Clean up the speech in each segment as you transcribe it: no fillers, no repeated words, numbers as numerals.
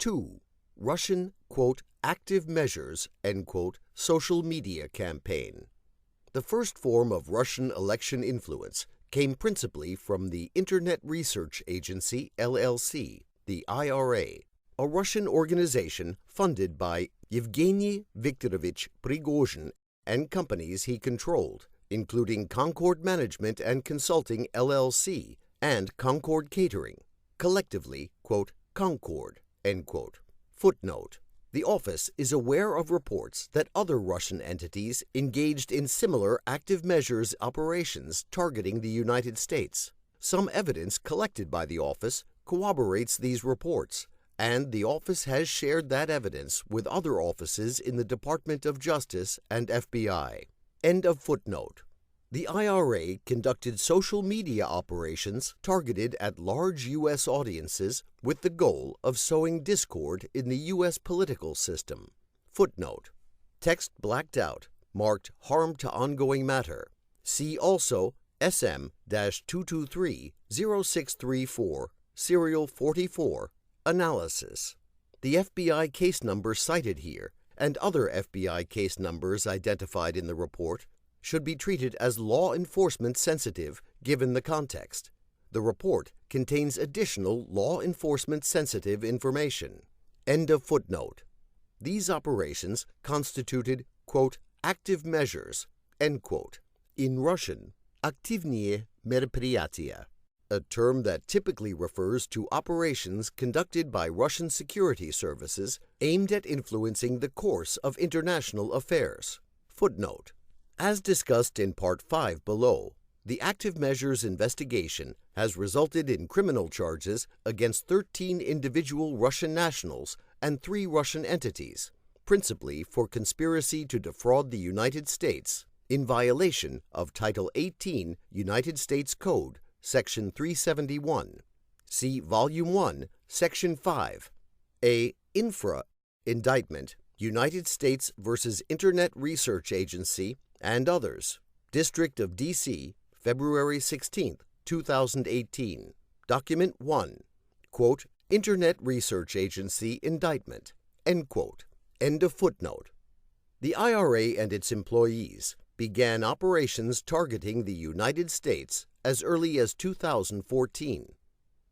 2. Russian, quote, active measures, end quote, social media campaign. The first form of Russian election influence came principally from the Internet Research Agency, LLC, the IRA, a Russian organization funded by Yevgeny Viktorovich Prigozhin and companies he controlled, including Concord Management and Consulting, LLC, and Concord Catering, collectively, quote, Concord, end quote. Footnote: the office is aware of reports that other Russian entities engaged in similar active measures operations targeting the United States. Some evidence collected by the office corroborates these reports, and the office has shared that evidence with other offices in the Department of Justice and FBI. End of footnote. The IRA conducted social media operations targeted at large U.S. audiences with the goal of sowing discord in the U.S. political system. Footnote: text blacked out, marked Harm to Ongoing Matter. See also SM-223-0634, Serial 44, Analysis. The FBI case number cited here, and other FBI case numbers identified in the report, should be treated as law enforcement sensitive given the context. The report contains additional law enforcement sensitive information. End of footnote. These operations constituted, quote, active measures, end quote. In Russian, aktivnie meropриятия, a term that typically refers to operations conducted by Russian security services aimed at influencing the course of international affairs. Footnote: as discussed in Part 5 below, the active measures investigation has resulted in criminal charges against 13 individual Russian nationals and 3 Russian entities, principally for conspiracy to defraud the United States in violation of Title 18 United States Code, Section 371. See Volume 1, Section 5. A infra indictment, United States versus Internet Research Agency, and others. District of D.C., February 16, 2018. Document 1. Quote, Internet Research Agency Indictment. End quote. End of footnote. The IRA and its employees began operations targeting the United States as early as 2014.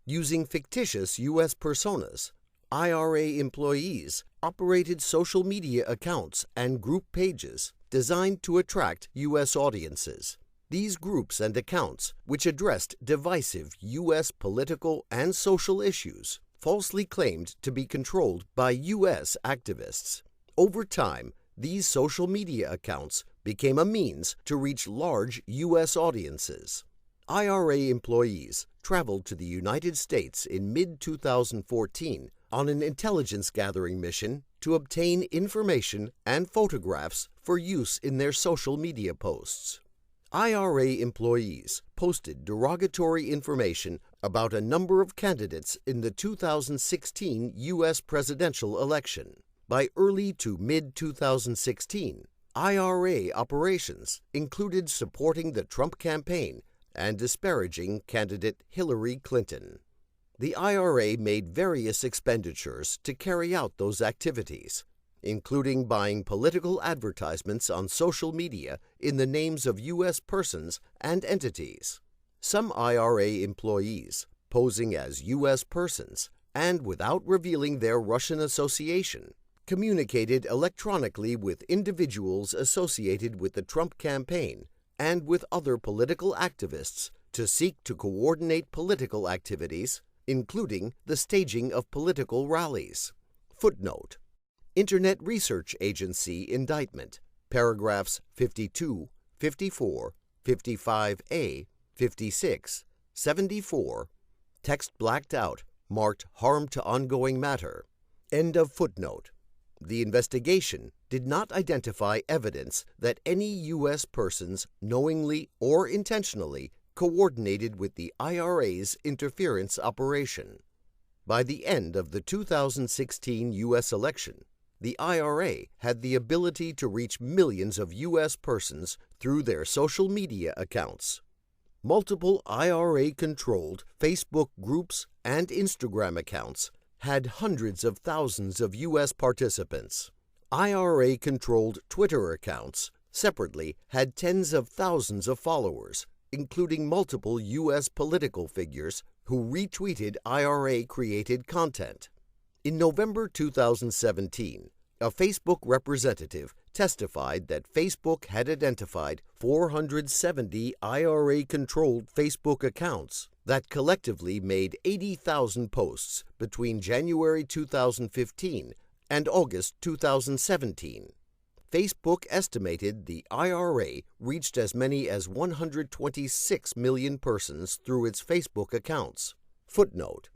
Using fictitious U.S. personas, IRA employees operated social media accounts and group pages designed to attract U.S. audiences. These groups and accounts, which addressed divisive U.S. political and social issues, falsely claimed to be controlled by U.S. activists. Over time, these social media accounts became a means to reach large U.S. audiences. IRA employees traveled to the United States in mid-2014 on an intelligence-gathering mission to obtain information and photographs for use in their social media posts. IRA employees posted derogatory information about a number of candidates in the 2016 U.S. presidential election. By early to mid-2016, IRA operations included supporting the Trump campaign and disparaging candidate Hillary Clinton. The IRA made various expenditures to carry out those activities, including buying political advertisements on social media in the names of U.S. persons and entities. Some IRA employees, posing as U.S. persons and without revealing their Russian association, communicated electronically with individuals associated with the Trump campaign and with other political activists to seek to coordinate political activities, including the staging of political rallies. Footnote: Internet Research Agency Indictment, paragraphs 52, 54, 55A, 56, 74, text blacked out, marked Harm to Ongoing Matter. End of footnote. The investigation did not identify evidence that any U.S. persons knowingly or intentionally coordinated with the IRA's interference operation. By the end of the 2016 U.S. election, the IRA had the ability to reach millions of U.S. persons through their social media accounts. Multiple IRA-controlled Facebook groups and Instagram accounts had hundreds of thousands of U.S. participants. IRA-controlled Twitter accounts, separately, had tens of thousands of followers, including multiple U.S. political figures who retweeted IRA-created content. In November 2017, a Facebook representative testified that Facebook had identified 470 IRA-controlled Facebook accounts that collectively made 80,000 posts between January 2015 and August 2017. Facebook estimated the IRA reached as many as 126 million persons through its Facebook accounts. Footnote: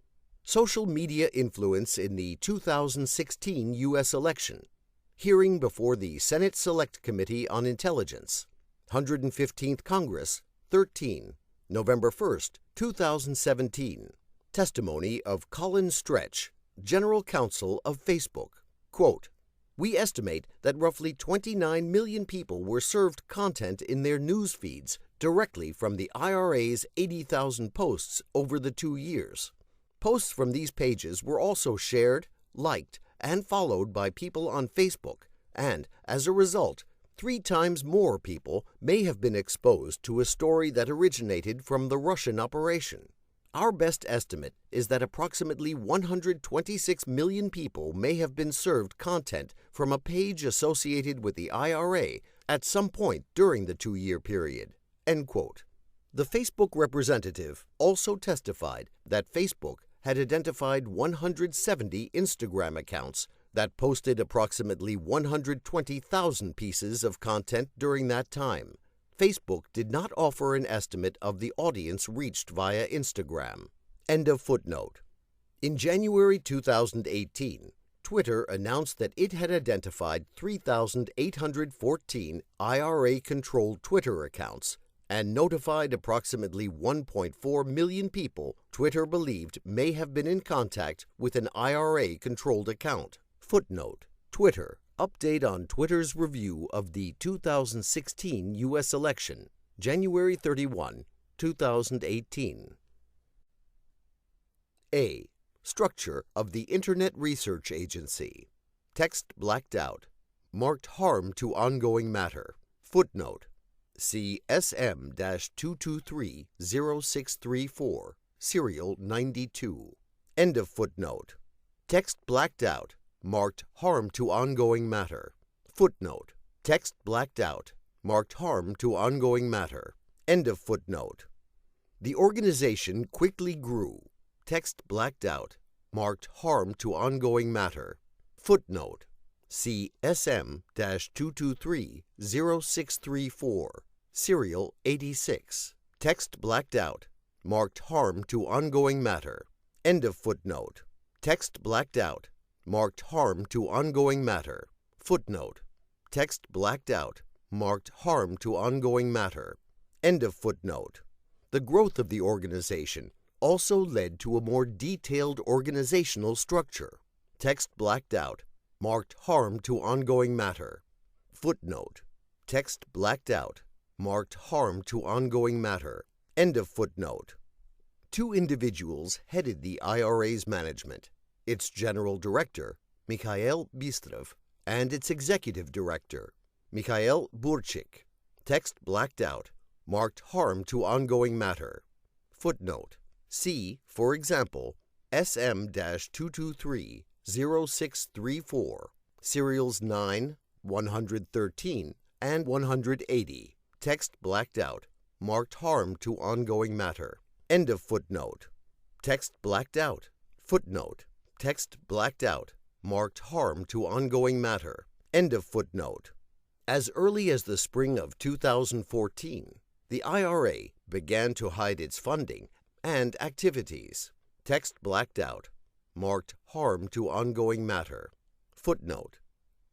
Social media influence in the 2016 U.S. election. Hearing before the Senate Select Committee on Intelligence. 115th Congress, 13, November 1, 2017. Testimony of Colin Stretch, General Counsel of Facebook. Quote, "We estimate that roughly 29 million people were served content in their news feeds directly from the IRA's 80,000 posts over the 2 years. Posts from these pages were also shared, liked, and followed by people on Facebook, and, as a result, 3 times more people may have been exposed to a story that originated from the Russian operation. Our best estimate is that approximately 126 million people may have been served content from a page associated with the IRA at some point during the 2-year period." End quote. The Facebook representative also testified that Facebook had identified 170 Instagram accounts that posted approximately 120,000 pieces of content during that time. Facebook did not offer an estimate of the audience reached via Instagram. End of footnote. In January 2018, Twitter announced that it had identified 3,814 IRA-controlled Twitter accounts and notified approximately 1.4 million people Twitter believed may have been in contact with an IRA-controlled account. Footnote: Twitter. Update on Twitter's review of the 2016 U.S. election, January 31, 2018. A. Structure of the Internet Research Agency. Text blacked out. Marked harm to ongoing matter. Footnote: See SM-223-0634, Serial 92. End of footnote. Text blacked out. Marked harm to ongoing matter. Footnote: Text blacked out. Marked harm to ongoing matter. End of footnote. The organization quickly grew. Text blacked out. Marked harm to ongoing matter. Footnote: See SM-223-0634, Serial 86. Text blacked out. Marked harm to ongoing matter. End of footnote. Text blacked out. Marked harm to ongoing matter. Footnote: Text blacked out. Marked harm to ongoing matter. End of footnote. The growth of the organization also led to a more detailed organizational structure. Text blacked out. Marked harm to ongoing matter. Footnote: Text blacked out. Marked harm to ongoing matter. End of footnote. 2 individuals headed the IRA's management: its General Director, Mikhail Bistrov, and its Executive Director, Mikhail Burchik. Text blacked out. Marked harm to ongoing matter. Footnote: See, for example, SM-223-0634, Serials 9, 113, and 180. Text blacked out. Marked harm to ongoing matter. End of footnote. Text blacked out. Footnote: Text blacked out. Marked harm to ongoing matter. End of footnote. As early as the spring of 2014, the IRA began to hide its funding and activities. Text blacked out. Marked harm to ongoing matter. Footnote: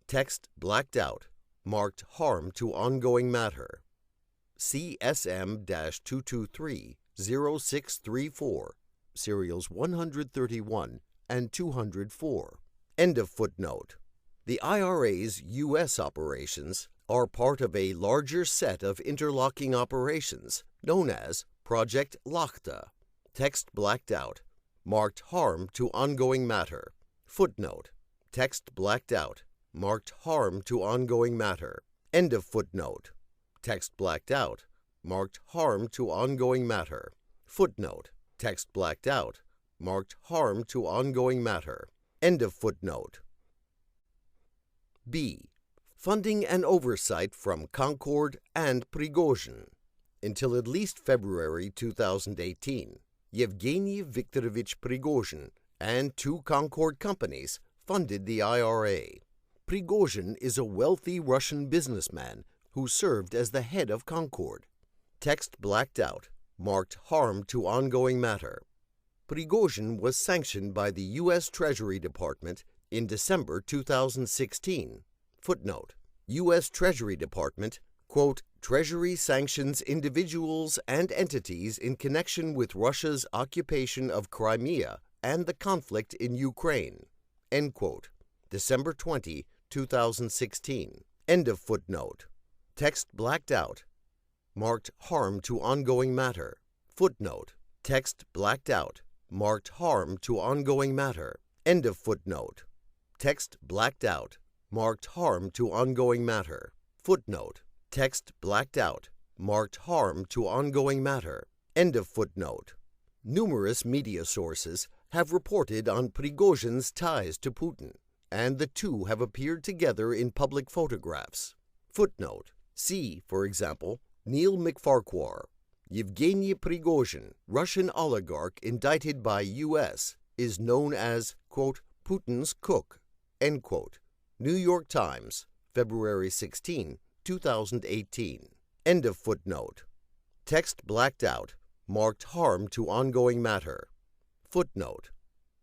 Text blacked out. Marked harm to ongoing matter. See SM-223-0634, Serials 131 and 204. End of footnote. The IRA's U.S. operations are part of a larger set of interlocking operations known as Project Lachta. Text blacked out. marked harm to ongoing matter. Footnote. Text blacked out, marked harm to ongoing matter. End of footnote. Text blacked out, marked harm to ongoing matter. Footnote. Text blacked out, marked harm to ongoing matter. End of footnote. B. Funding and oversight from Concord and Prigozhin. Until at least February 2018, Yevgeny Viktorovich Prigozhin and two Concord companies funded the IRA. Prigozhin is a wealthy Russian businessman who served as the head of Concord. Text blacked out, marked harm to ongoing matter. Prigozhin was sanctioned by the U.S. Treasury Department in December 2016. Footnote. U.S. Treasury Department, quote, Treasury sanctions individuals and entities in connection with Russia's occupation of Crimea and the conflict in Ukraine, end quote. December 20, 2016. End of footnote. Text blacked out, marked harm to ongoing matter. Footnote. Text blacked out, marked harm to ongoing matter. End of footnote. Text blacked out, marked harm to ongoing matter. Footnote. Text blacked out, marked harm to ongoing matter. End of footnote. Numerous media sources have reported on Prigozhin's ties to Putin, and the two have appeared together in public photographs. Footnote. See, for example, Neil McFarquhar. Yevgeny Prigozhin, Russian oligarch indicted by U.S., is known as, quote, Putin's cook, end quote. New York Times, February 16, 2018. End of footnote. Text blacked out, marked harm to ongoing matter. Footnote.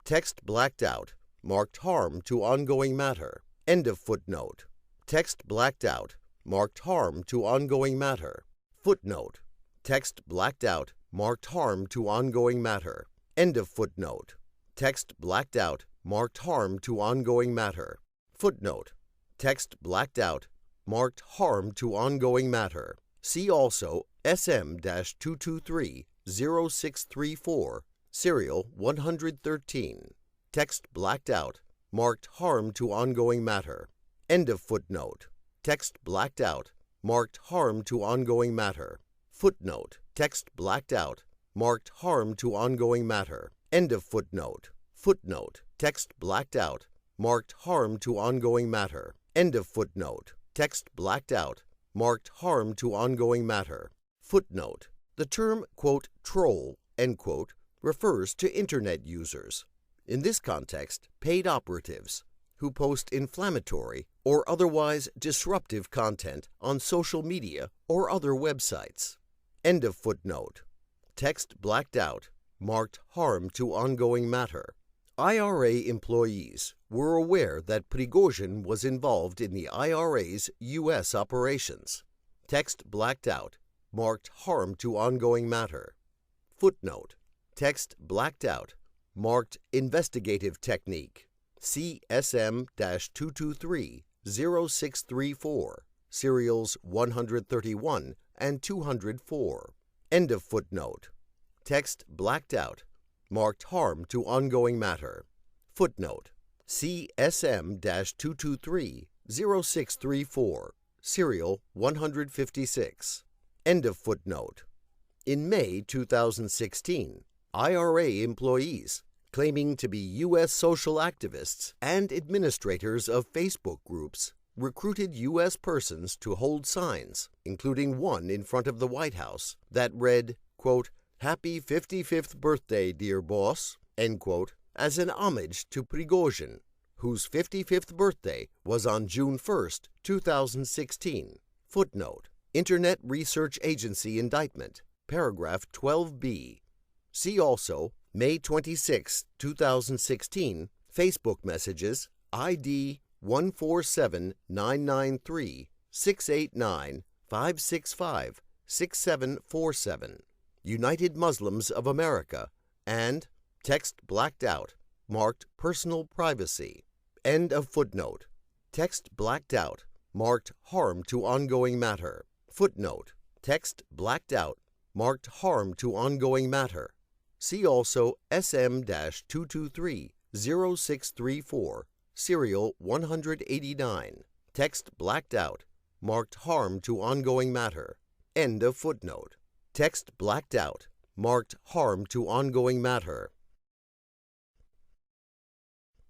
Text blacked out, marked harm to ongoing matter. End of footnote. Text blacked out, marked harm to ongoing matter. Footnote. Text blacked out, marked harm to ongoing matter. End of footnote. Text blacked out, marked harm to ongoing matter. Footnote. Text blacked out, marked harm to ongoing matter. See also SM-223-0634, serial 113. Text blacked out, marked harm to ongoing matter. End of footnote. Text blacked out, marked harm to ongoing matter. Footnote. Text blacked out, marked harm to ongoing matter. End of footnote. Footnote. Text blacked out, marked harm to ongoing matter. End of footnote. Text blacked out, marked harm to ongoing matter. Footnote. The term, quote, troll, end quote, refers to Internet users. In this context, paid operatives who post inflammatory or otherwise disruptive content on social media or other websites. End of footnote. Text blacked out, marked harm to ongoing matter. IRA employees were aware that Prigozhin was involved in the IRA's U.S. operations. Text blacked out, marked harm to ongoing matter. Footnote. Text blacked out, marked investigative technique. See SM-223-0634, serials 131 and 204. End of footnote. Text blacked out, marked harm to ongoing matter. Footnote. See SM-223-0634, serial 156. End of footnote. In May 2016, IRA employees claiming to be U.S. social activists and administrators of Facebook groups recruited U.S. persons to hold signs, including one in front of the White House, that read, quote, Happy 55th birthday, dear boss, end quote, as an homage to Prigozhin, whose 55th birthday was on June 1, 2016. Footnote. Internet Research Agency Indictment, paragraph 12b. See also May 26, 2016, Facebook messages ID 147-993-689-565-6747, United Muslims of America, and text blacked out, marked personal privacy. End of footnote. Text blacked out, marked harm to ongoing matter. Footnote. Text blacked out, marked harm to ongoing matter. See also SM-223-0634, serial 189. Text blacked out, marked harm to ongoing matter. End of footnote. Text blacked out, marked harm to ongoing matter.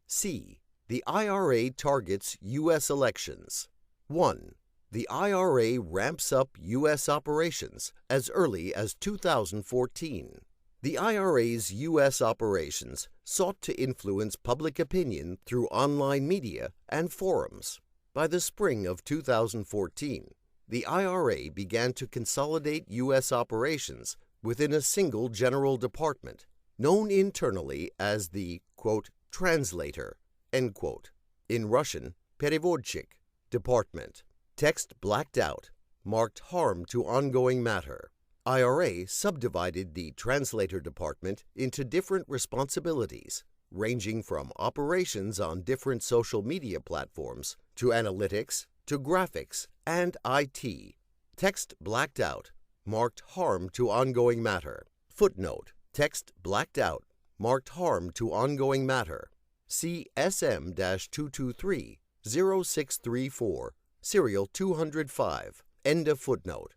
C. The IRA targets U.S. elections. 1. The IRA ramps up U.S. operations as early as 2014. The IRA's U.S. operations sought to influence public opinion through online media and forums. By the spring of 2014, the IRA began to consolidate U.S. operations within a single general department, known internally as the, quote, translator, end quote, in Russian, переводчик, department. Text blacked out, marked harm to ongoing matter. IRA subdivided the translator department into different responsibilities, ranging from operations on different social media platforms to analytics to graphics and IT. Text blacked out, marked harm to ongoing matter. Footnote. Text blacked out, marked harm to ongoing matter. See SM-223-0634, serial 205, end of footnote.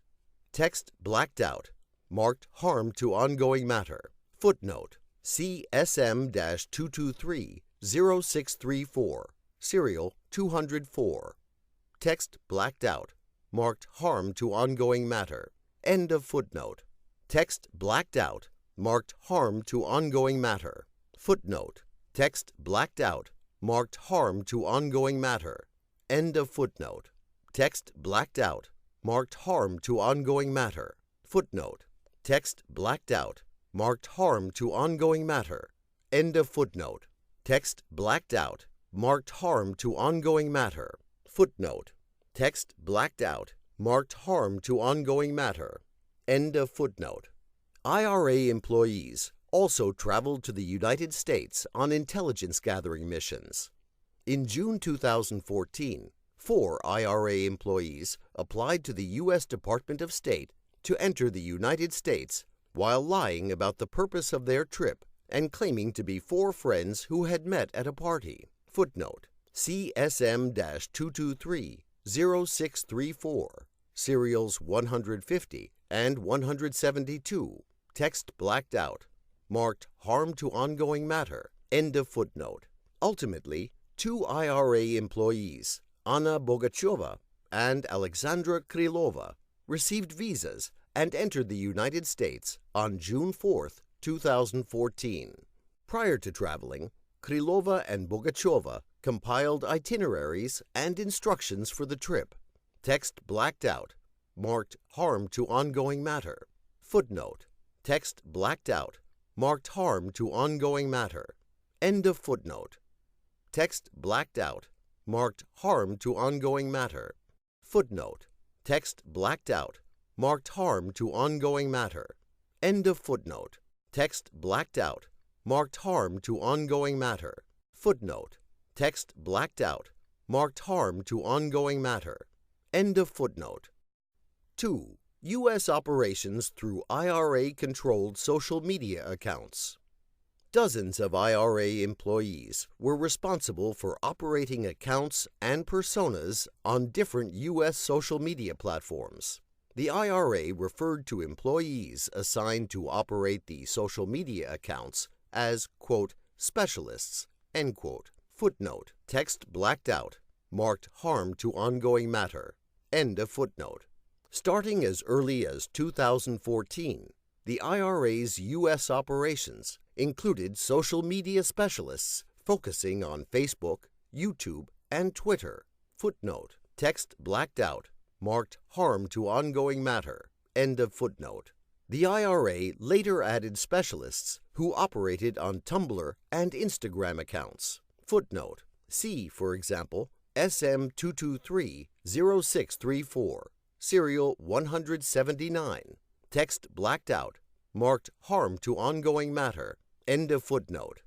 Text blacked out, marked harm to ongoing matter. Footnote. See SM-223-0634, serial 204. Text blacked out, marked harm to ongoing matter. End of footnote. Text blacked out, marked harm to ongoing matter. Footnote. Text blacked out, marked harm to ongoing matter. End of footnote. Text blacked out, marked harm to ongoing matter. Footnote. Text blacked out, marked harm to ongoing matter. End of footnote. Text blacked out, marked harm to ongoing matter. Footnote. Text blacked out, marked harm to ongoing matter. End of footnote. IRA employees also traveled to the United States on intelligence gathering missions. In June 2014, 4 IRA employees applied to the U.S. Department of State to enter the United States while lying about the purpose of their trip and claiming to be 4 friends who had met at a party. Footnote. See SM-223-0634, serials 150 and 172. Text blacked out, marked harm to ongoing matter. End of footnote. Ultimately, 2 IRA employees, Anna Bogacheva and Alexandra Krylova, received visas and entered the United States on June 4, 2014. Prior to traveling, Krylova and Bogacheva compiled itineraries and instructions for the trip. Text blacked out, marked harm to ongoing matter. Footnote. Text blacked out, marked harm to ongoing matter. End of footnote. Text blacked out, marked harm to ongoing matter. Footnote. Text blacked out, marked harm to ongoing matter. End of footnote. Text blacked out, marked harm to ongoing matter. Footnote. Text blacked out, marked harm to ongoing matter. End of footnote. 2. U.S. operations through IRA-controlled social media accounts. Dozens of IRA employees were responsible for operating accounts and personas on different U.S. social media platforms. The IRA referred to employees assigned to operate the social media accounts as, quote, specialists, end quote. Footnote. Text blacked out, marked harm to ongoing matter. End of footnote. Starting as early as 2014, the IRA's U.S. operations included social media specialists focusing on Facebook, YouTube, and Twitter. Footnote. Text blacked out, marked harm to ongoing matter. End of footnote. The IRA later added specialists who operated on Tumblr and Instagram accounts. Footnote. See, for example, SM-223-0634, serial 179. Text blacked out, marked harm to ongoing matter. End of footnote.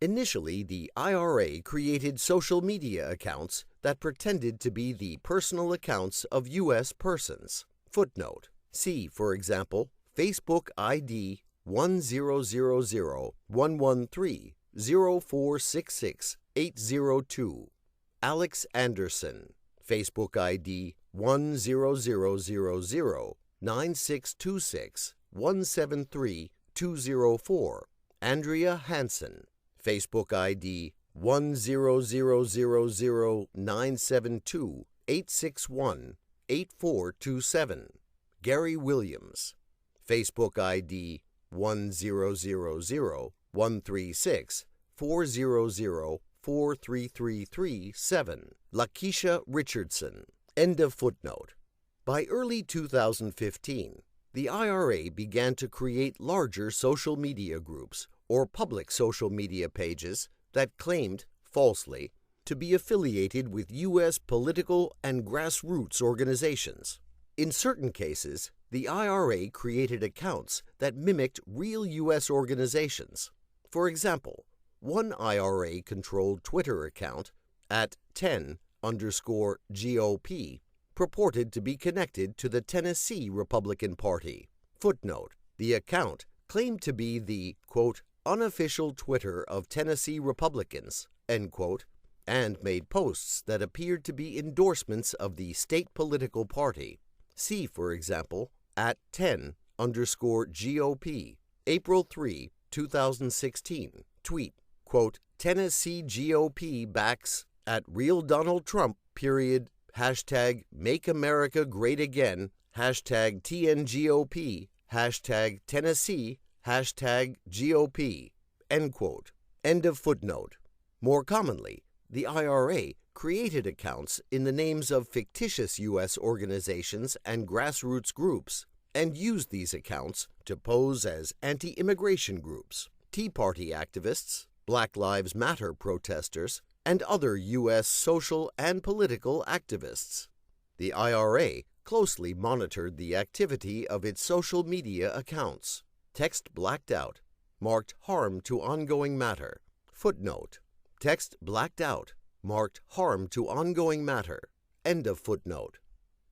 Initially, the IRA created social media accounts that pretended to be the personal accounts of U.S. persons. Footnote. See, for example, Facebook ID 1000-113-0466-802. Alex Anderson, Facebook ID 1000-9626-173-204. Andrea Hansen, Facebook ID 1000-972-861-8427. Gary Williams, Facebook ID 1000-136-400-43337. Lakeisha Richardson. End of footnote. By early 2015, the IRA began to create larger social media groups or public social media pages that claimed, falsely, to be affiliated with U.S. political and grassroots organizations. In certain cases, the IRA created accounts that mimicked real U.S. organizations. For example, one IRA-controlled Twitter account, @10_GOP, purported to be connected to the Tennessee Republican Party. Footnote: the account claimed to be the, quote, unofficial Twitter of Tennessee Republicans, end quote, and made posts that appeared to be endorsements of the state political party. See, for example, @10_GOP, April 3, 2016, tweet, quote, Tennessee GOP backs @real Donald Trump, period, hashtag Make America Great Again, hashtag TNGOP, hashtag Tennessee, hashtag GOP, end quote. End of footnote. More commonly, the IRA created accounts in the names of fictitious U.S. organizations and grassroots groups and used these accounts to pose as anti-immigration groups, Tea Party activists, Black Lives Matter protesters, and other U.S. social and political activists. The IRA closely monitored the activity of its social media accounts. Text blacked out, marked harm to ongoing matter. Footnote: text blacked out, marked harm to ongoing matter. End of footnote.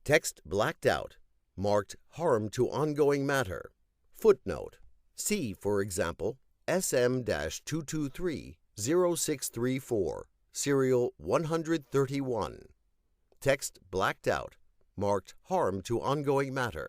Text blacked out, marked harm to ongoing matter. Footnote: see, for example, SM-223-0634, serial 131. Text blacked out, marked harm to ongoing matter.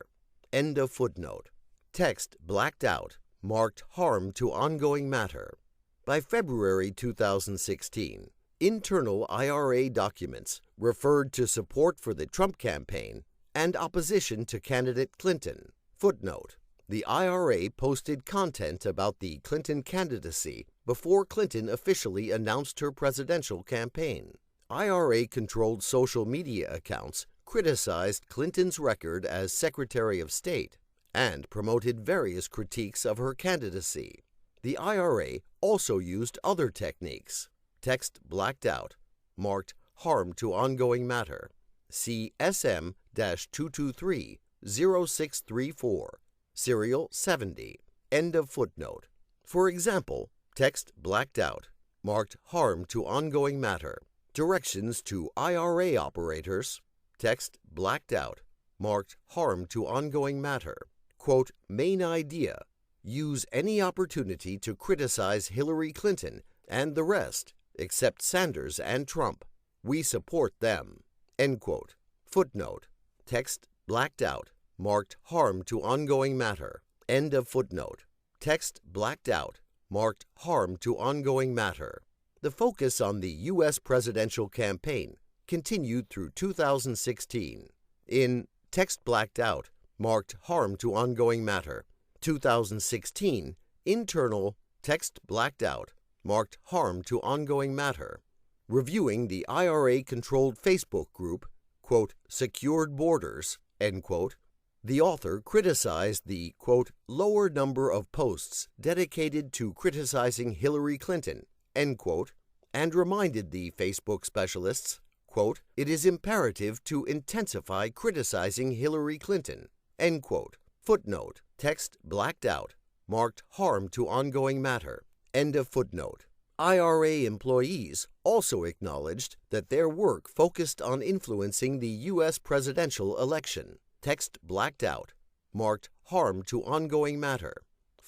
End of footnote. Text blacked out, marked harm to ongoing matter. By February 2016, internal IRA documents referred to support for the Trump campaign and opposition to candidate Clinton. Footnote: the IRA posted content about the Clinton candidacy before Clinton officially announced her presidential campaign. IRA-controlled social media accounts criticized Clinton's record as Secretary of State and promoted various critiques of her candidacy. The IRA also used other techniques. Text blacked out, marked harm to ongoing matter. See SM-223-0634, serial 70. End of footnote. For example, text blacked out, marked harm to ongoing matter. Directions to IRA operators. Text blacked out, marked harm to ongoing matter. Quote, main idea: use any opportunity to criticize Hillary Clinton and the rest, except Sanders and Trump. We support them. End quote. Footnote: text blacked out, marked harm to ongoing matter. End of footnote. Text blacked out, marked harm to ongoing matter. The focus on the U.S. presidential campaign continued through 2016. In text blacked out, marked harm to ongoing matter, 2016, internal text blacked out, marked harm to ongoing matter. Reviewing the IRA-controlled Facebook group, quote, secured borders, end quote, the author criticized the, quote, lower number of posts dedicated to criticizing Hillary Clinton, end quote, and reminded the Facebook specialists, quote, it is imperative to intensify criticizing Hillary Clinton, end quote. Footnote: text blacked out, marked harm to ongoing matter. End of footnote. IRA employees also acknowledged that their work focused on influencing the U.S. presidential election. Text blacked out, marked harm to ongoing matter.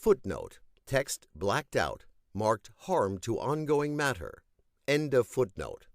Footnote. Text blacked out, marked harm to ongoing matter. End of footnote.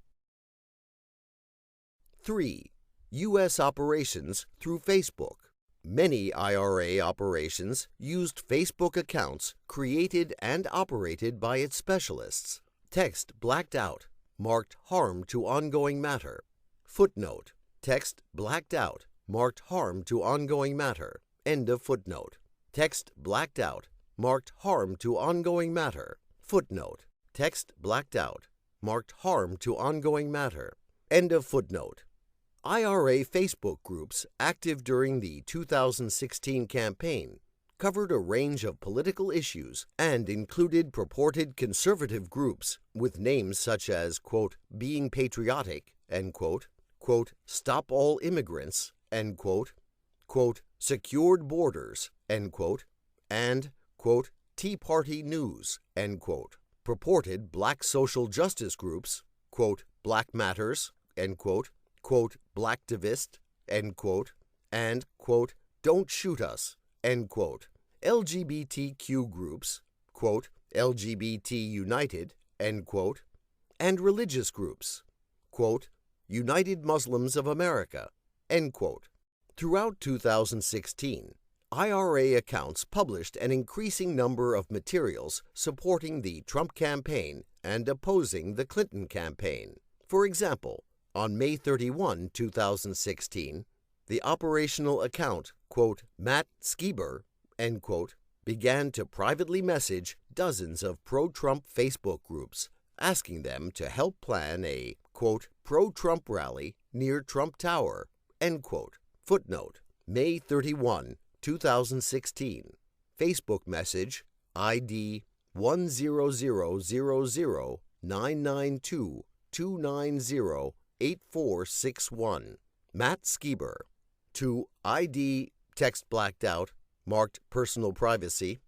3. U.S. operations through Facebook. Many IRA operations used Facebook accounts created and operated by its specialists. Text blacked out, marked harm to ongoing matter. Footnote. Text blacked out, marked harm to ongoing matter. End of footnote. Text blacked out, marked harm to ongoing matter. Footnote. Text blacked out, marked harm to ongoing matter. End of footnote. IRA Facebook groups active during the 2016 campaign covered a range of political issues and included purported conservative groups with names such as, quote, being patriotic, end quote, stop all immigrants, end quote, secured borders, end quote, and, quote, Tea Party News, end quote. Purported black social justice groups, quote, Black Matters, end quote, Blacktivist, end quote, and, quote, Don't Shoot Us, end quote. LGBTQ groups, quote, LGBT United, end quote, and religious groups, quote, United Muslims of America, end quote. Throughout 2016, IRA accounts published an increasing number of materials supporting the Trump campaign and opposing the Clinton campaign. For example, on May 31, 2016, the operational account, quote, Matt Skiber, end quote, began to privately message dozens of pro-Trump Facebook groups, asking them to help plan a, quote, pro-Trump rally near Trump Tower, end quote. Footnote. May 31, 2016. Facebook message ID 100099229084661. Matt Skiber. To ID text blacked out, marked personal privacy.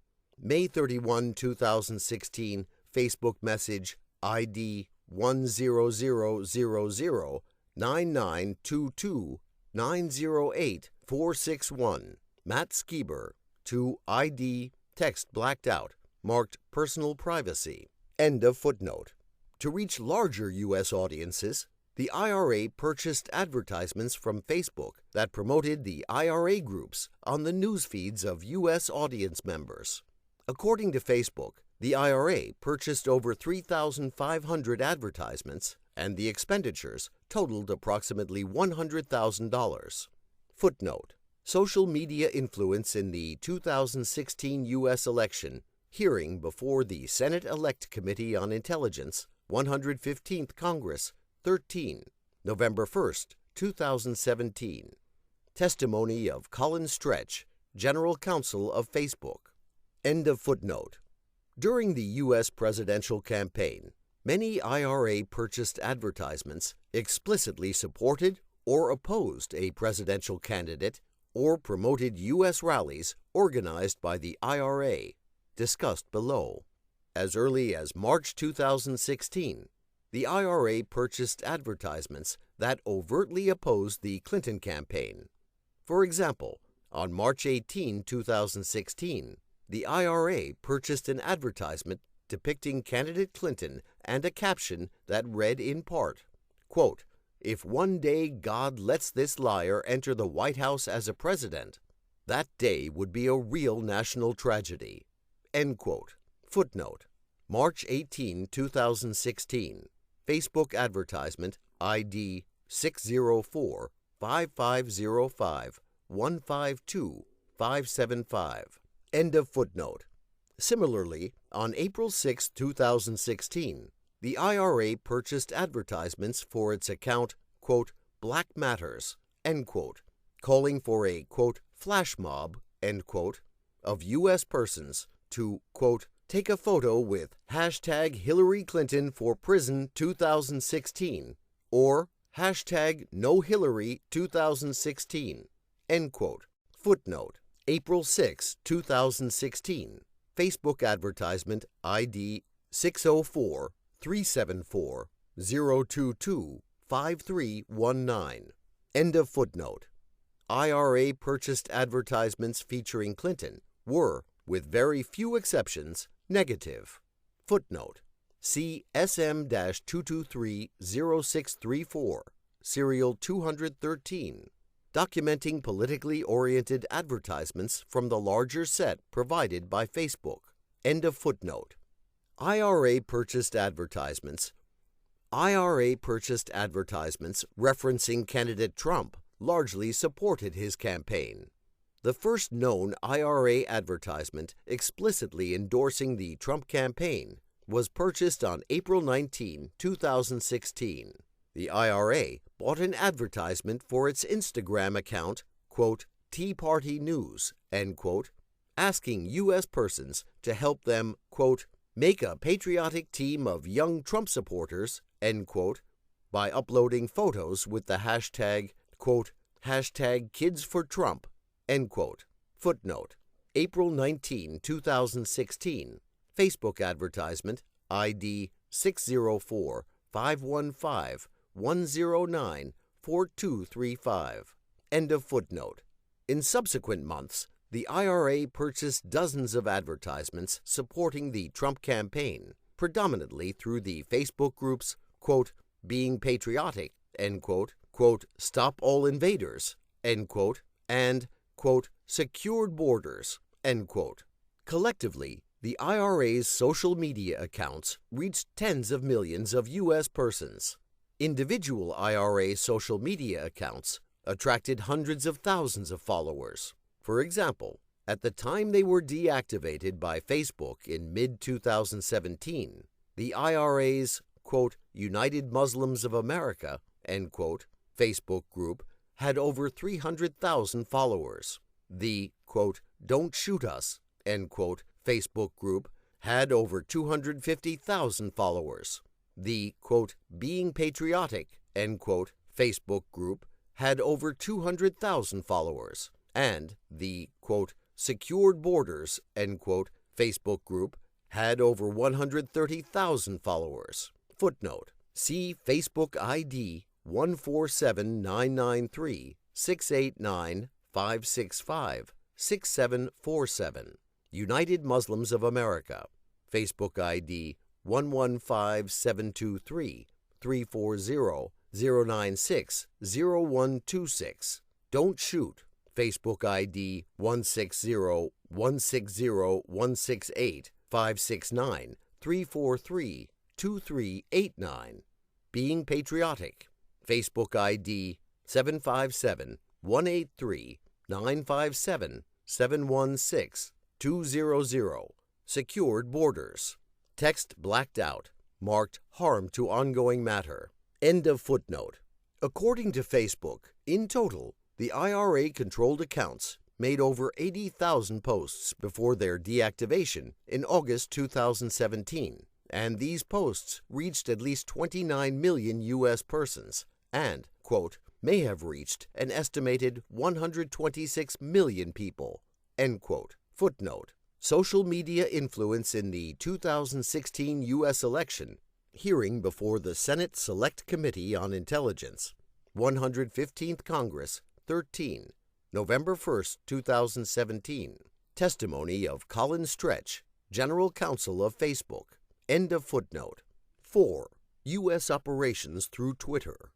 May 31, 2016. Facebook message ID 100099229084661. Matt Skiber. To ID text blacked out, marked personal privacy. End of footnote. To reach larger U.S. audiences, the IRA purchased advertisements from Facebook that promoted the IRA groups on the news feeds of U.S. audience members. According to Facebook, the IRA purchased over 3,500 advertisements, and the expenditures totaled approximately $100,000. Footnote. Social media influence in the 2016 U.S. election hearing before the Senate Elect Committee on Intelligence, 115th Congress, 13, November 1, 2017. Testimony of Colin Stretch, General Counsel of Facebook. End of footnote. During the U.S. presidential campaign, many IRA purchased advertisements explicitly supported or opposed a presidential candidate or promoted U.S. rallies organized by the IRA, discussed below. As early as March 2016, the IRA purchased advertisements that overtly opposed the Clinton campaign. For example, on March 18, 2016, the IRA purchased an advertisement depicting candidate Clinton and a caption that read in part, quote, "If one day God lets this liar enter the White House as a president, that day would be a real national tragedy." End quote. Footnote. March 18, 2016. Facebook advertisement ID 604-5505-152-575. End of footnote. Similarly, on April 6, 2016, the IRA purchased advertisements for its account, quote, Black Matters, end quote, calling for a, quote, flash mob, end quote, of U.S. persons to, quote, take a photo with hashtag Hillary Clinton for Prison 2016 or hashtag No Hillary 2016, end quote. Footnote. April 6, 2016. Facebook advertisement ID 604-374-022-5319. End of footnote. IRA purchased advertisements featuring Clinton were with very few exceptions, negative. Footnote: see SM-223-0634, Serial 213, documenting politically oriented advertisements from the larger set provided by Facebook. End of footnote. IRA purchased advertisements referencing candidate Trump largely supported his campaign. The first known IRA advertisement explicitly endorsing the Trump campaign was purchased on April 19, 2016. The IRA bought an advertisement for its Instagram account, quote, Tea Party News, end quote, asking U.S. persons to help them, quote, make a patriotic team of young Trump supporters, end quote, by uploading photos with the hashtag, quote, hashtag Kids for Trump, end quote. Footnote: April 19, 2016, Facebook advertisement ID 604-515-109-4235. End of footnote. In subsequent months, the IRA purchased dozens of advertisements supporting the Trump campaign, predominantly through the Facebook groups, quote, Being Patriotic, end quote, Stop All Invaders, end quote, and, quote, Secured Borders, end quote. Collectively, the IRA's social media accounts reached tens of millions of U.S. persons. Individual IRA social media accounts attracted hundreds of thousands of followers. For example, at the time they were deactivated by Facebook in mid-2017, the IRA's, quote, United Muslims of America, end quote, Facebook group had over 300,000 followers. The, quote, Don't Shoot Us, end quote, Facebook group had over 250,000 followers. The, quote, Being Patriotic, end quote, Facebook group had over 200,000 followers. And the, quote, Secured Borders, end quote, Facebook group had over 130,000 followers. Footnote: see Facebook ID 147-993-689-565-6747. United Muslims of America. Facebook ID 115-723-340-096-0126. Don't Shoot. Facebook ID 160-160-168-569-343-2389. Being Patriotic. Facebook ID 757-183-957-716-200. Secured Borders. Text blacked out, marked Harm to Ongoing Matter. End of footnote. According to Facebook, in total, the IRA-controlled accounts made over 80,000 posts before their deactivation in August 2017, and these posts reached at least 29 million U.S. persons and, quote, may have reached an estimated 126 million people, end quote. Footnote: social media influence in the 2016 U.S. election, hearing before the Senate Select Committee on Intelligence, 115th Congress, 13, November 1, 2017. Testimony of Colin Stretch, General Counsel of Facebook. End of footnote. 4. U.S. operations through Twitter.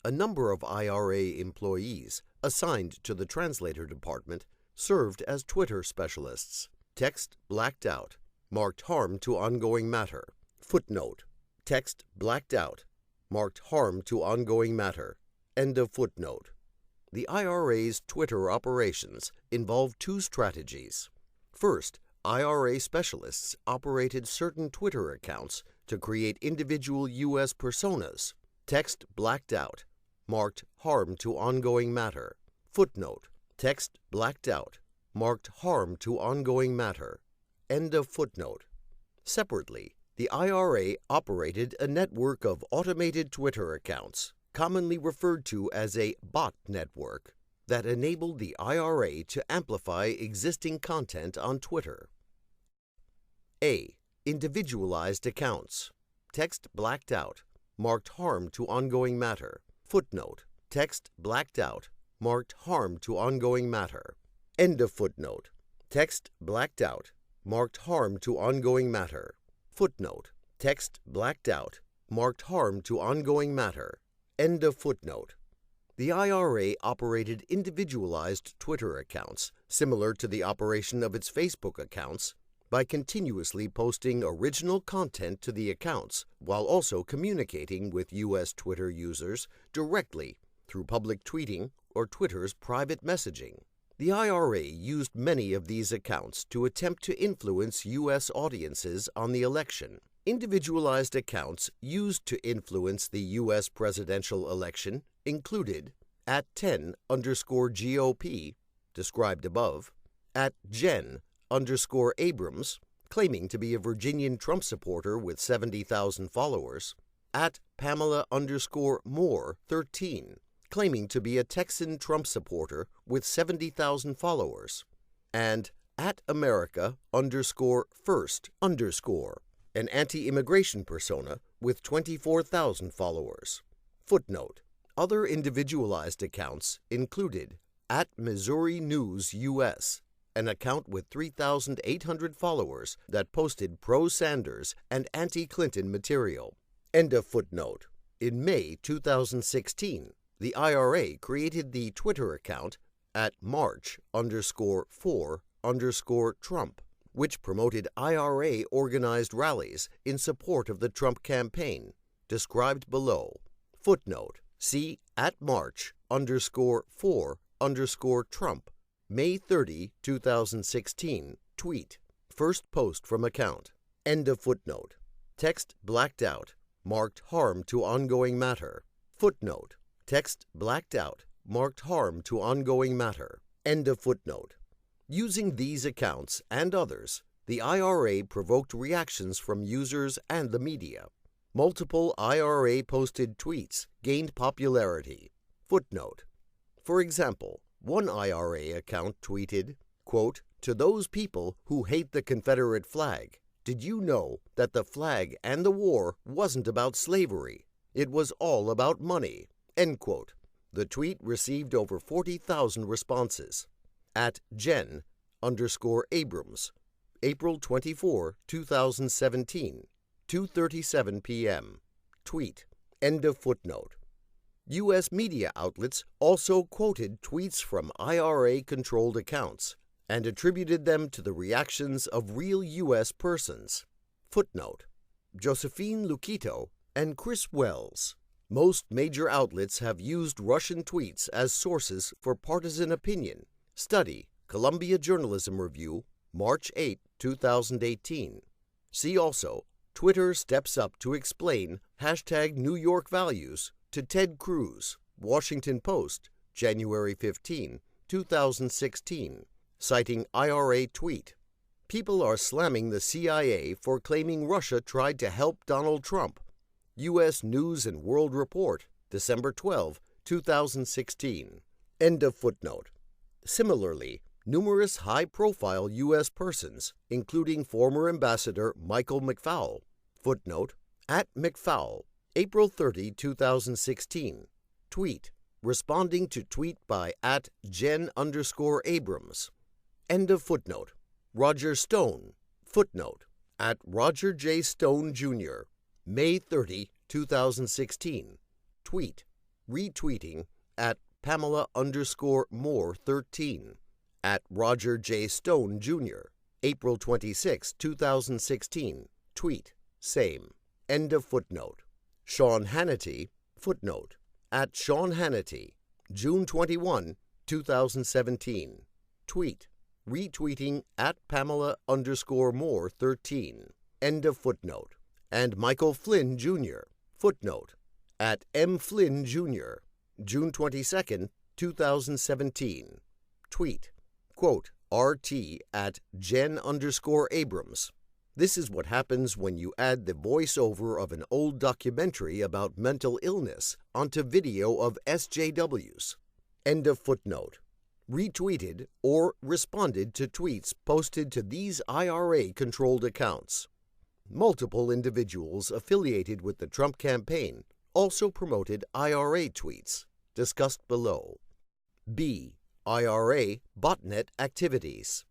A number of IRA employees assigned to the translator department served as Twitter specialists. Text blacked out, marked Harm to Ongoing Matter. Footnote: text blacked out, marked Harm to Ongoing Matter. End of footnote. The IRA's Twitter operations involved two strategies. First, IRA specialists operated certain Twitter accounts to create individual U.S. personas. Text blacked out, marked Harm to Ongoing Matter. Footnote: text blacked out, marked Harm to Ongoing Matter. End of footnote. Separately, the IRA operated a network of automated Twitter accounts, commonly referred to as a bot network, that enabled the IRA to amplify existing content on Twitter. A. Individualized accounts. Text blacked out, marked Harm to Ongoing Matter. Footnote: text blacked out, marked Harm to Ongoing Matter. End of footnote. Text blacked out, marked harm to ongoing matter. Footnote. Text blacked out, marked harm to ongoing matter. End of footnote. The IRA operated individualized Twitter accounts, similar to the operation of its Facebook accounts, by continuously posting original content to the accounts while also communicating with U.S. Twitter users directly through public tweeting or Twitter's private messaging. The IRA used many of these accounts to attempt to influence U.S. audiences on the election. Individualized accounts used to influence the U.S. presidential election included @10_GOP, described above, @Jen_Abrams, claiming to be a Virginian Trump supporter with 70,000 followers, @Pamela_Moore 13, claiming to be a Texan Trump supporter with 70,000 followers, and @America_First_, an anti-immigration persona with 24,000 followers. Footnote. Other individualized accounts included @Missouri News US, an account with 3,800 followers that posted pro-Sanders and anti-Clinton material. End of footnote. In May 2016, the IRA created the Twitter account @March_for_Trump, which promoted IRA-organized rallies in support of the Trump campaign, described below. Footnote. See @March_for_Trump, May 30, 2016, tweet, first post from account. End of footnote. Text blacked out, marked harm to ongoing matter. Footnote. Text blacked out, marked harm to ongoing matter. End of footnote. Using these accounts and others, the IRA provoked reactions from users and the media. Multiple IRA-posted tweets gained popularity. Footnote. For example, one IRA account tweeted, quote, "To those people who hate the Confederate flag, did you know that the flag and the war wasn't about slavery? It was all about money." End quote. The tweet received over 40,000 responses. @Jen_Abrams, April 24, 2017, 2:37 p.m. Tweet. End of footnote. U.S. media outlets also quoted tweets from IRA-controlled accounts and attributed them to the reactions of real U.S. persons. Footnote. Josephine Luquito and Chris Wells. Most major outlets have used Russian tweets as sources for partisan opinion. Study, Columbia Journalism Review, March 8, 2018. See also, Twitter steps up to explain #New York Values to Ted Cruz, Washington Post, January 15, 2016, citing IRA tweet. People are slamming the CIA for claiming Russia tried to help Donald Trump. U.S. News and World Report, December 12, 2016. End of footnote. Similarly, numerous high-profile U.S. persons, including former Ambassador Michael McFaul, footnote, @McFaul, April 30, 2016, tweet, responding to tweet by @Jen_Abrams. End of footnote. Roger Stone, footnote, @Roger J. Stone Jr., May 30, 2016, tweet, retweeting @Pamela_Moore 13, @Roger J. Stone Jr., April 26, 2016, tweet, same. End of footnote. Sean Hannity, footnote, @Sean Hannity, June 21, 2017, tweet, retweeting @Pamela_Moore 13. End of footnote. And Michael Flynn Jr., footnote, @M. Flynn Jr., June 22, 2017, tweet, quote, RT @Jen_Abrams. This is what happens when you add the voiceover of an old documentary about mental illness onto video of SJWs. End of footnote. Retweeted or responded to tweets posted to these IRA-controlled accounts. Multiple individuals affiliated with the Trump campaign also promoted IRA tweets, discussed below. B. IRA botnet activities.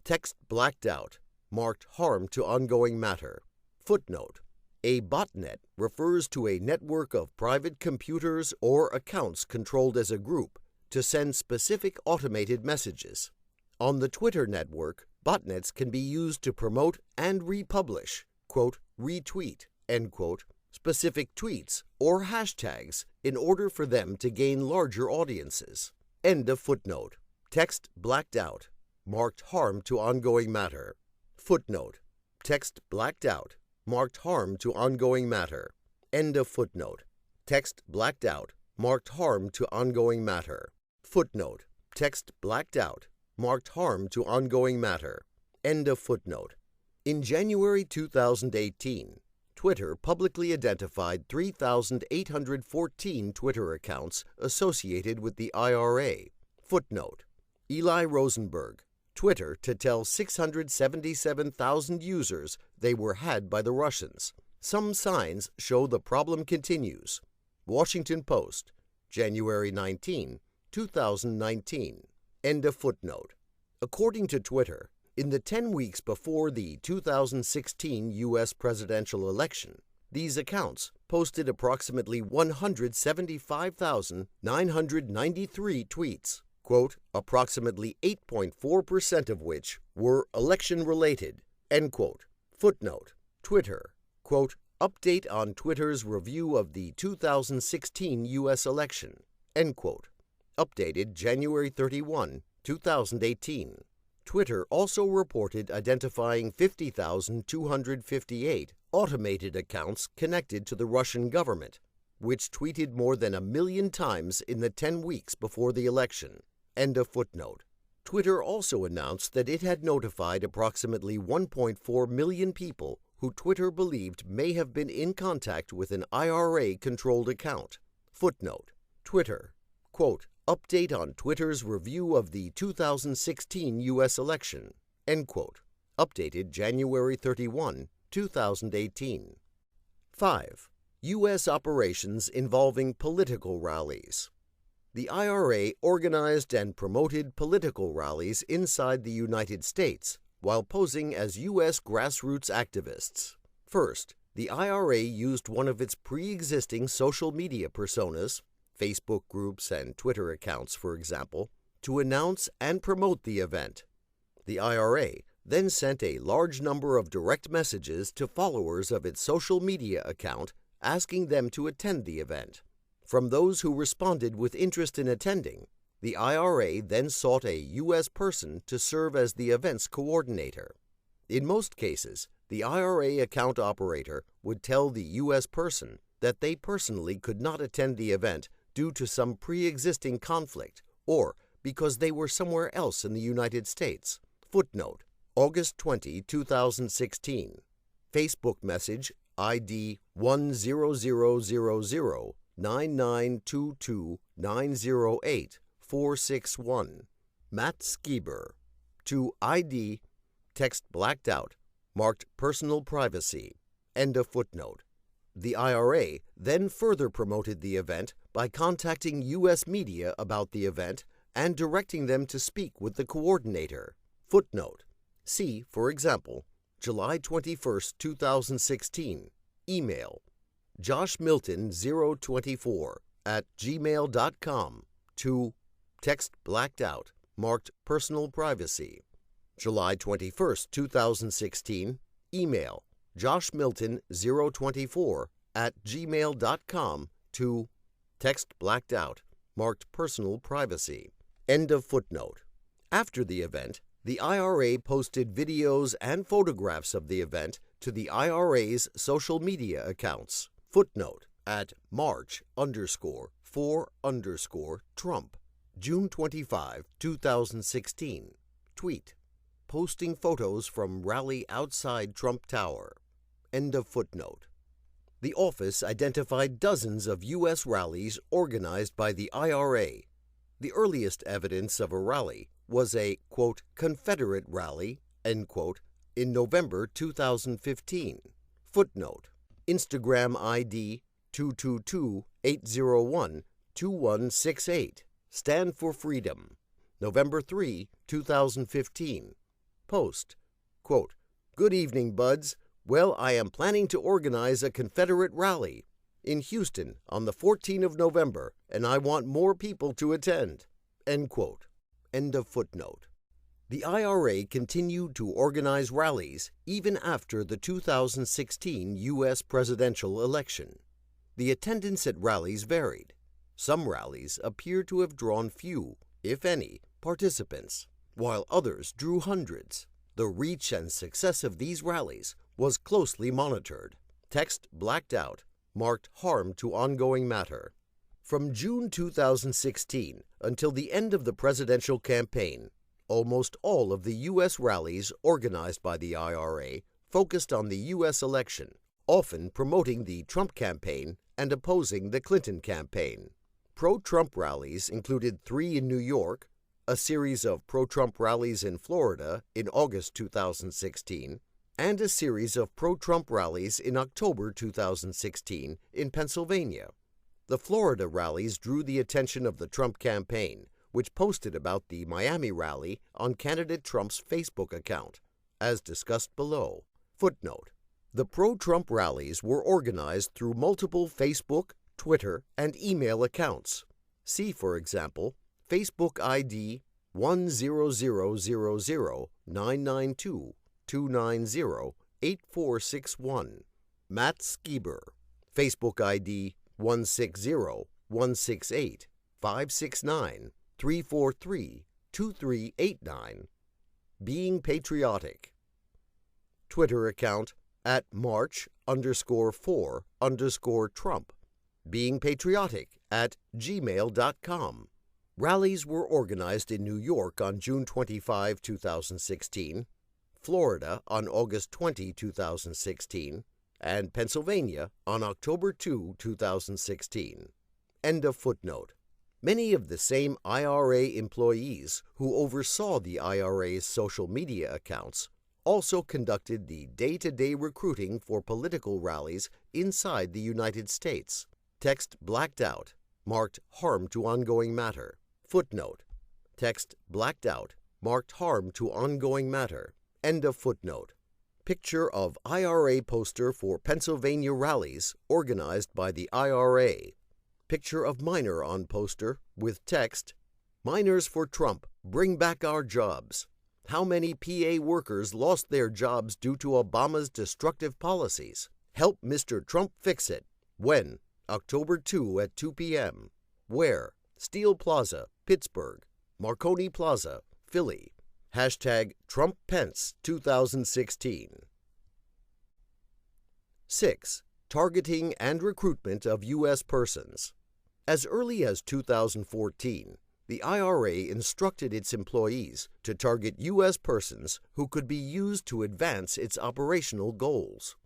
Text blacked out, marked harm to ongoing matter. Footnote: a botnet refers to a network of private computers or accounts controlled as a group to send specific automated messages. On the Twitter network, botnets can be used to promote and republish, quote, retweet, end quote, specific tweets or hashtags in order for them to gain larger audiences. End of footnote. Text blacked out, marked harm to ongoing matter. Footnote: text blacked out, marked harm to ongoing matter. End of footnote. Text blacked out, marked harm to ongoing matter. Footnote: text blacked out, marked harm to ongoing matter. End of footnote. In January 2018, Twitter publicly identified 3,814 Twitter accounts associated with the IRA. Footnote: Eli Rosenberg, Twitter to tell 677,000 users they were had by the Russians. Some signs show the problem continues. Washington Post, January 19, 2019. End of footnote. According to Twitter, in the 10 weeks before the 2016 U.S. presidential election, these accounts posted approximately 175,993 tweets, quote, approximately 8.4% of which were election-related, end quote. Footnote: Twitter, quote, update on Twitter's review of the 2016 U.S. election, end quote. Updated January 31, 2018. Twitter also reported identifying 50,258 automated accounts connected to the Russian government, which tweeted more than 1 million times in the 10 weeks before the election. End of footnote. Twitter also announced that it had notified approximately 1.4 million people who Twitter believed may have been in contact with an IRA-controlled account. Footnote: Twitter, quote, update on Twitter's review of the 2016 U.S. election, end quote. Updated January 31, 2018. 5. U.S. operations involving political rallies. The IRA organized and promoted political rallies inside the United States while posing as U.S. grassroots activists. First, the IRA used one of its pre-existing social media personas, Facebook groups and Twitter accounts, for example, to announce and promote the event. The IRA then sent a large number of direct messages to followers of its social media account asking them to attend the event. From those who responded with interest in attending, the IRA then sought a U.S. person to serve as the event's coordinator. In most cases, the IRA account operator would tell the U.S. person that they personally could not attend the event due to some pre-existing conflict or because they were somewhere else in the United States. Footnote: August 20, 2016. Facebook message ID 100009922908461. Matt Skiber. To ID, text blacked out, marked personal privacy. End of footnote. The IRA then further promoted the event by contacting U.S. media about the event and directing them to speak with the coordinator. Footnote: see, for example, July 21, 2016, email joshmilton024@gmail.com to text blacked out, marked personal privacy. July 21, 2016, email joshmilton024@gmail.com to text blacked out, marked personal privacy. End of footnote. After the event, the IRA posted videos and photographs of the event to the IRA's social media accounts. Footnote: at March_for_Trump, June 25, 2016. Tweet: posting photos from rally outside Trump Tower. End of footnote. The office identified dozens of U.S. rallies organized by the IRA. The earliest evidence of a rally was a, quote, Confederate rally, end quote, in November 2015. Footnote: Instagram ID 222-801-2168. Stand for Freedom. November 3, 2015. Post, quote, Good evening, buds. Well, I am planning to organize a Confederate rally in Houston on the 14th of November, and I want more people to attend." End quote. End of footnote. The IRA continued to organize rallies even after the 2016 U.S. presidential election. The attendance at rallies varied. Some rallies appear to have drawn few, if any, participants, while others drew hundreds. The reach and success of these rallies was closely monitored. Text blacked out, marked harm to ongoing matter. From June 2016 until the end of the presidential campaign, almost all of the U.S. rallies organized by the IRA focused on the U.S. election, often promoting the Trump campaign and opposing the Clinton campaign. Pro-Trump rallies included 3 in New York, a series of pro-Trump rallies in Florida in August 2016, and a series of pro-Trump rallies in October 2016 in Pennsylvania. The Florida rallies drew the attention of the Trump campaign, which posted about the Miami rally on candidate Trump's Facebook account, as discussed below. Footnote: the pro-Trump rallies were organized through multiple Facebook, Twitter, and email accounts. See, for example, Facebook ID 1000992290846 Matt Skiber, Facebook ID 160-168-569-343-2389, Being Patriotic. Twitter account at March_for_Trump, Being Patriotic at gmail.com. Rallies were organized in New York on June 25, 2016, Florida on August 20, 2016, and Pennsylvania on October 2, 2016. End of footnote. Many of the same IRA employees who oversaw the IRA's social media accounts also conducted the day-to-day recruiting for political rallies inside the United States. Text blacked out, marked harm to ongoing matter. Footnote: text blacked out, marked harm to ongoing matter. End of footnote. Picture of IRA poster for Pennsylvania rallies organized by the IRA. Picture of miner on poster with text, "Miners for Trump, bring back our jobs. How many PA workers lost their jobs due to Obama's destructive policies? Help Mr. Trump fix it. When? October 2 at 2 p.m. Where? Steel Plaza, Pittsburgh. Marconi Plaza, Philly. Hashtag Trump Pence 2016. 6. Targeting and recruitment of U.S. persons. As early as 2014, the IRA instructed its employees to target U.S. persons who could be used to advance its operational goals.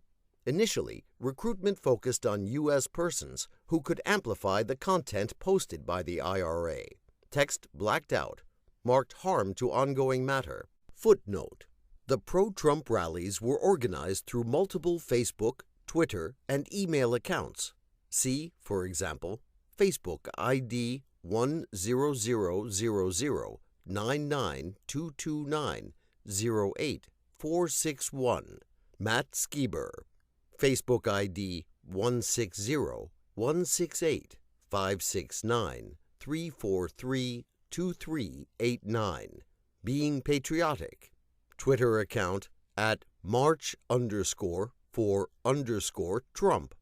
Initially, recruitment focused on U.S. persons who could amplify the content posted by the IRA. Text blacked out, marked harm to ongoing matter. Footnote: the pro-Trump rallies were organized through multiple Facebook, Twitter, and email accounts. See, for example, Facebook ID 1000992290846 Matt Skiber. Facebook ID 160-168-569-343-2389, Being Patriotic. Twitter account at March_for_Trump,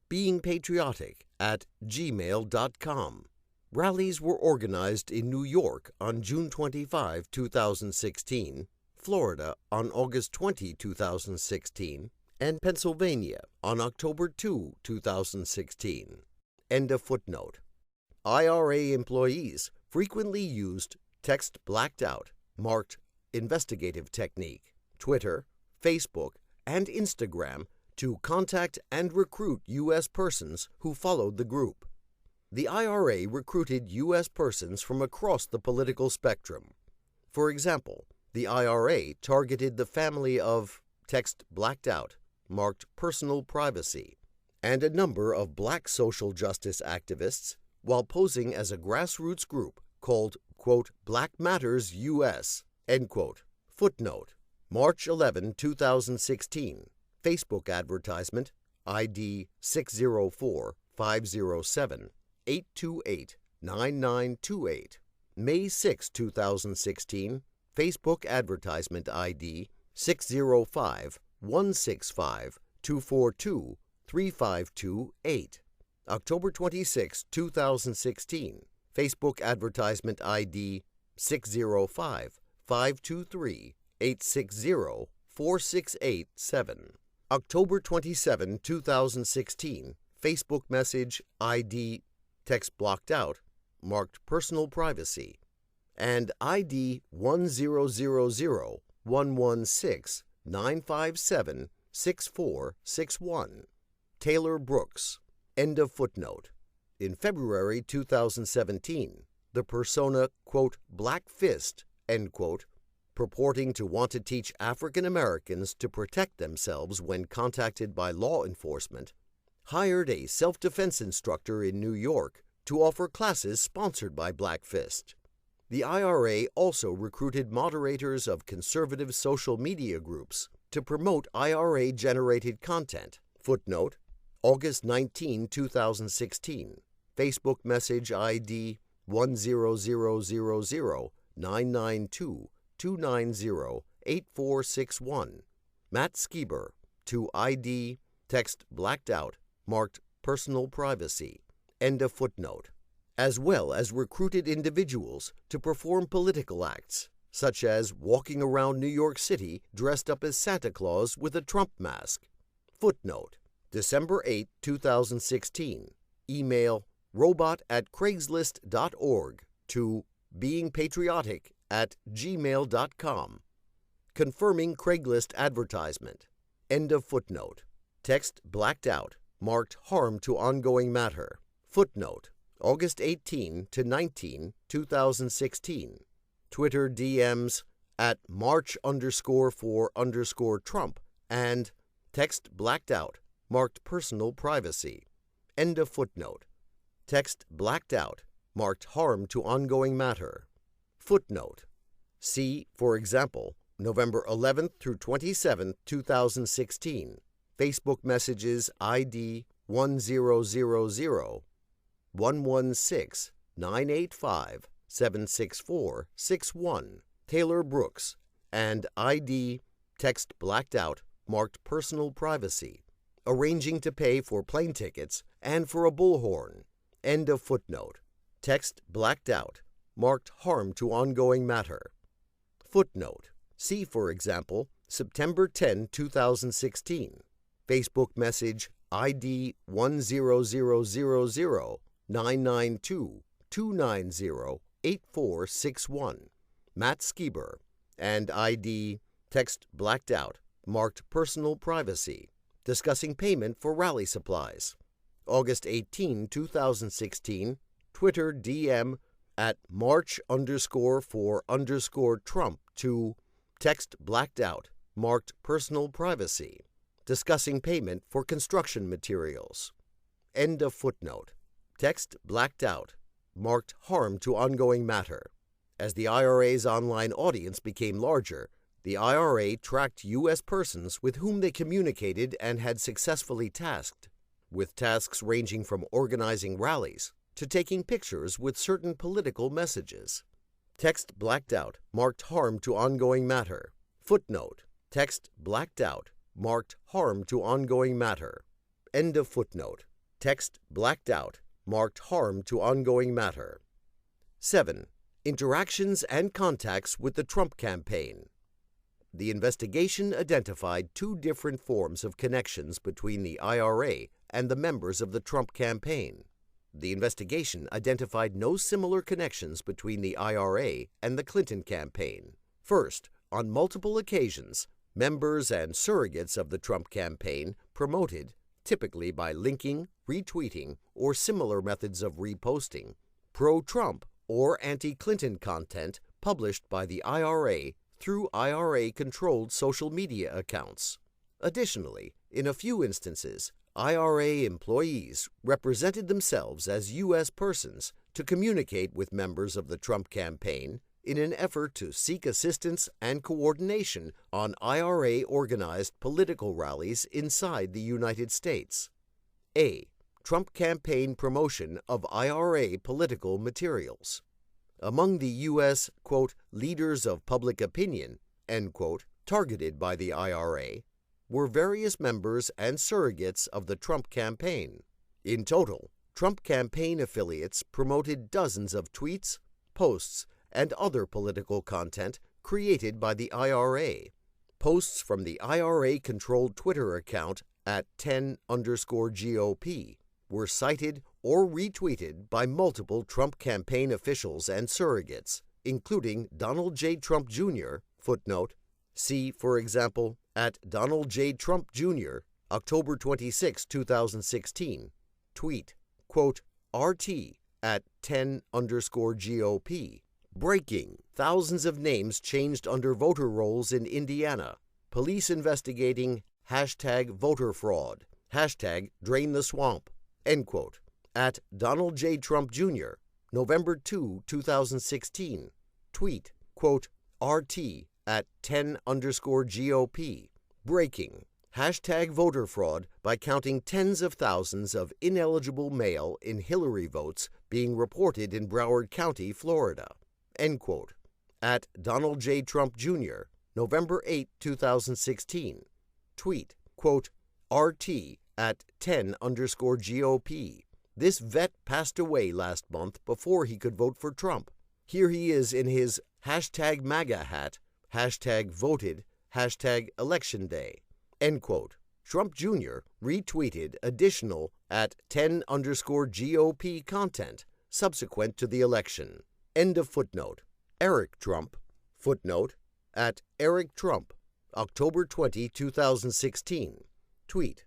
Being Patriotic at gmail.com. Rallies were organized in New York on June 25, 2016, Florida on August 20, 2016, and Pennsylvania on October 2, 2016. End of footnote. IRA employees frequently used text blacked out, marked investigative technique, Twitter, Facebook, and Instagram to contact and recruit U.S. persons who followed the group. The IRA recruited U.S. persons from across the political spectrum. For example, the IRA targeted the family of text blacked out, marked personal privacy, and a number of black social justice activists while posing as a grassroots group called, quote, Black Matters U.S., end quote. Footnote: March 11, 2016, Facebook advertisement ID 604-507-828-9928. May 6, 2016, Facebook advertisement ID 605-165-242-3528. October 26, 2016, Facebook advertisement ID 605-523-860-468-7. October 27, 2016, Facebook message ID text blocked out, marked personal privacy, and ID 1000116-957-6461. Taylor Brooks. End of footnote. In February 2017, the persona, quote, Black Fist, end quote, purporting to want to teach African Americans to protect themselves when contacted by law enforcement, hired a self-defense instructor in New York to offer classes sponsored by Black Fist. The IRA also recruited moderators of conservative social media groups to promote IRA-generated content. Footnote, August 19, 2016, Facebook message ID 1000992-290-8461. Matt Skiber to ID text blacked out, marked personal privacy. End of footnote. As well as recruited individuals to perform political acts, such as walking around New York City dressed up as Santa Claus with a Trump mask. Footnote. December 8, 2016. Email robot@craigslist.org to beingpatriotic@gmail.com. Confirming Craigslist advertisement. End of footnote. Text blacked out, marked harm to ongoing matter. Footnote. August 18 to 19, 2016. Twitter DMs at March_for_Trump and text blacked out, marked personal privacy. End of footnote. Text blacked out, marked harm to ongoing matter. Footnote. See, for example, November 11th through 27th, 2016. Facebook messages ID 1000116-985-76461. Taylor Brooks and ID text blacked out, marked personal privacy. Arranging to pay for plane tickets and for a bullhorn. End of footnote. Text blacked out, marked harm to ongoing matter. Footnote. See, for example, September 10, 2016. Facebook message ID 1000992-290-8461. Matt Skiber and ID text blacked out, marked personal privacy. Discussing payment for rally supplies. August 18, 2016, Twitter DM at March_for_Trump to text blacked out, marked personal privacy. Discussing payment for construction materials. End of footnote. Text blacked out, marked harm to ongoing matter. As the IRA's online audience became larger, the IRA tracked U.S. persons with whom they communicated and had successfully tasked, with tasks ranging from organizing rallies to taking pictures with certain political messages. Text blacked out, marked harm to ongoing matter. Footnote. Text blacked out, marked harm to ongoing matter. End of footnote. Text blacked out, marked harm to ongoing matter. 7. Interactions and contacts with the Trump campaign. The investigation identified two different forms of connections between the IRA and the members of the Trump campaign. The investigation identified no similar connections between the IRA and the Clinton campaign. First, on multiple occasions, members and surrogates of the Trump campaign promoted, typically by linking, retweeting, or similar methods of reposting, pro-Trump or anti-Clinton content published by the IRA through IRA-controlled social media accounts. Additionally, in a few instances, IRA employees represented themselves as U.S. persons to communicate with members of the Trump campaign in an effort to seek assistance and coordination on IRA-organized political rallies inside the United States. A. Trump campaign promotion of IRA political materials. Among the U.S., quote, leaders of public opinion, end quote, targeted by the IRA, were various members and surrogates of the Trump campaign. In total, Trump campaign affiliates promoted dozens of tweets, posts, and other political content created by the IRA. Posts from the IRA-controlled Twitter account at 10_GOP were cited or retweeted by multiple Trump campaign officials and surrogates, including Donald J. Trump Jr., footnote, see, for example, at Donald J. Trump Jr., October 26, 2016, tweet, quote, RT at 10_GOP. Breaking: thousands of names changed under voter rolls in Indiana. Police investigating #voter fraud, #drain the swamp, end quote. At Donald J. Trump Jr., November 2, 2016, tweet, quote, RT at 10_GOP. Breaking: #voter fraud by counting tens of thousands of ineligible mail-in Hillary votes being reported in Broward County, Florida, end quote. At Donald J. Trump Jr., November 8, 2016, tweet, quote, RT at 10_GOP. This vet passed away last month before he could vote for Trump. Here he is in his #MAGA hat, #voted, #election day, end quote. Trump Jr. retweeted additional at 10_GOP content subsequent to the election. End of footnote. Eric Trump, footnote, at Eric Trump, October 20, 2016, tweet,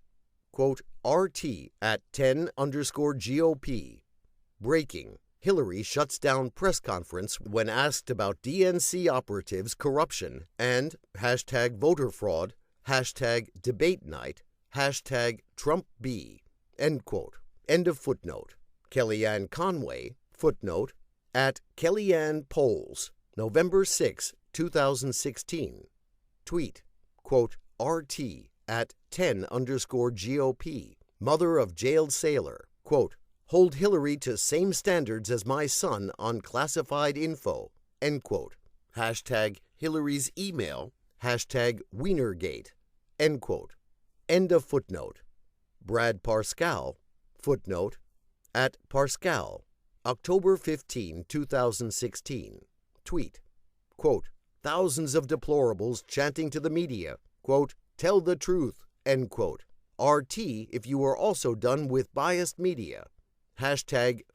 quote, RT at 10_GOP. Breaking: Hillary shuts down press conference when asked about DNC operatives' corruption and #voter fraud, #debate night, #TrumpB, end quote. End of footnote. Kellyanne Conway, footnote, at Kellyanne Polls, November 6, 2016, tweet, quote, RT at 10_GOP. Mother of jailed sailor, quote, hold Hillary to same standards as my son on classified info, end quote. #Hillary's email, #Wienergate, end quote. End of footnote. Brad Parscale, footnote, at Parscale, October 15, 2016, tweet, quote, thousands of deplorables chanting to the media, quote, tell the truth, end quote. RT if you are also done with biased media.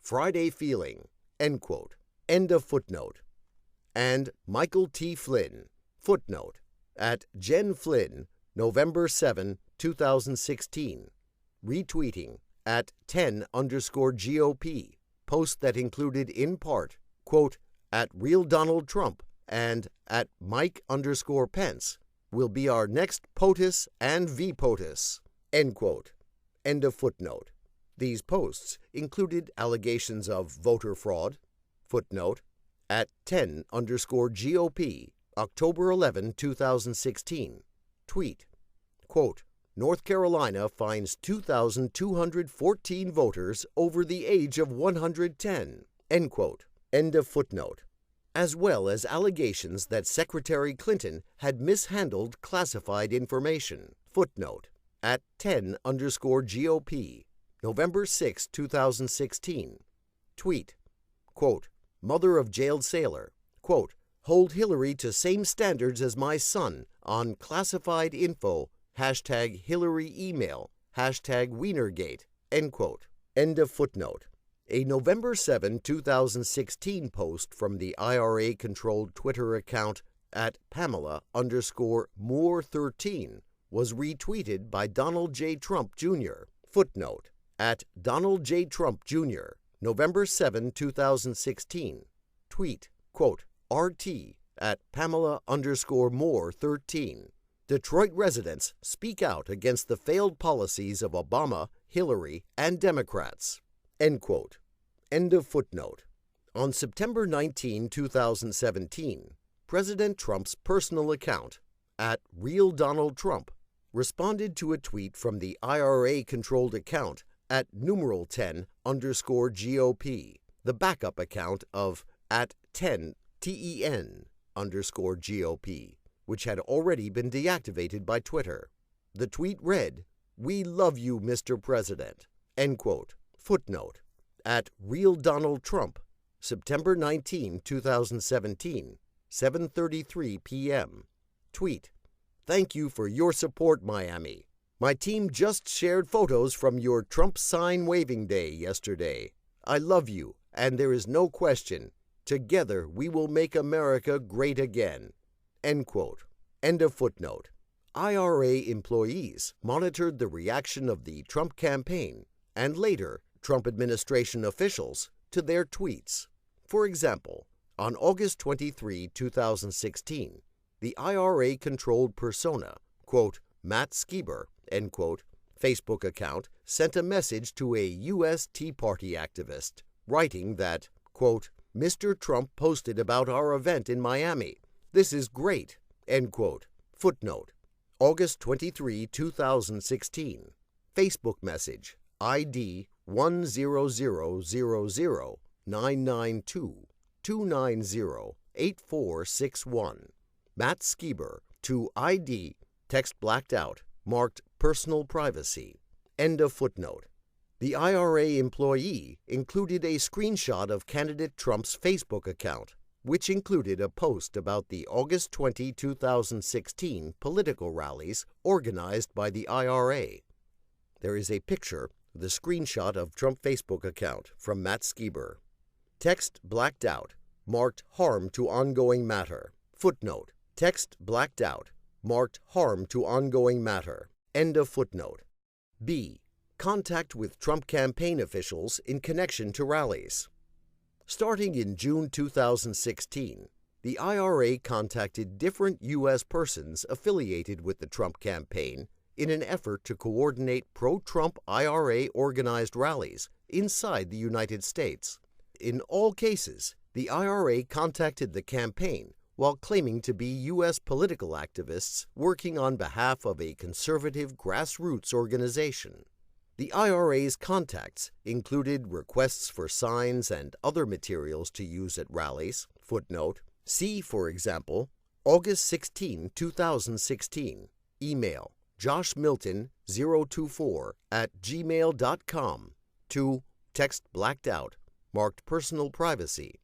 #Friday feeling, end quote. End of footnote. And Michael T. Flynn, footnote, at Jen Flynn, November 7, 2016, retweeting at 10_GOP, post that included in part, quote, at real Donald Trump and at Mike_Pence will be our next POTUS and VPOTUS, end quote. End of footnote. These posts included allegations of voter fraud, footnote, at 10_GOP, October 11, 2016, tweet, quote, North Carolina finds 2,214 voters over the age of 110, end quote. End of footnote. As well as allegations that Secretary Clinton had mishandled classified information, footnote, at 10_GOP, November 6, 2016, tweet, quote, mother of jailed sailor, quote, hold Hillary to same standards as my son on classified info, #Hillary email, #Wienergate, end quote. End of footnote. A November 7, 2016 post from the IRA-controlled Twitter account at Pamela_Moore13 was retweeted by Donald J. Trump Jr., footnote, at Donald J. Trump Jr., November 7, 2016, tweet, quote, RT at Pamela_Moore13. Detroit residents speak out against the failed policies of Obama, Hillary, and Democrats, end quote. End of footnote. On September 19, 2017, President Trump's personal account, @RealDonaldTrump, responded to a tweet from the IRA-controlled account @10_GOP, the backup account of @10TEN_GOP, which had already been deactivated by Twitter. The tweet read, "We love you, Mr. President." End quote. Footnote. @RealDonaldTrump, September 19, 2017, 7:33 p.m. Tweet. "Thank you for your support, Miami. My team just shared photos from your Trump sign waving day yesterday. I love you, and there is no question. Together we will make America great again." End quote. End of footnote. IRA employees monitored the reaction of the Trump campaign and later Trump administration officials to their tweets. For example, on August 23, 2016, the IRA-controlled persona, quote, Matt Skiber, end quote, Facebook account sent a message to a U.S. Tea Party activist, writing that, quote, "Mr. Trump posted about our event in Miami. This is great," end quote. Footnote. August 23, 2016. Facebook message, ID 100099229084661. Matt Skiber to ID, text blacked out, marked personal privacy. End of footnote. The IRA employee included a screenshot of candidate Trump's Facebook account, which included a post about the August 20, 2016 political rallies organized by the IRA. There is a picture, the screenshot of Trump Facebook account from Matt Skiber. Text blacked out, marked harm to ongoing matter. Footnote. Text blacked out, marked harm to ongoing matter. End of footnote. B. Contact with Trump campaign officials in connection to rallies. Starting in June 2016, the IRA contacted different U.S. persons affiliated with the Trump campaign in an effort to coordinate pro-Trump IRA organized rallies inside the United States. In all cases, the IRA contacted the campaign while claiming to be U.S. political activists working on behalf of a conservative grassroots organization. The IRA's contacts included requests for signs and other materials to use at rallies. Footnote. See, for example, August 16, 2016. Email joshmilton024@gmail.com to text blacked out, marked personal privacy,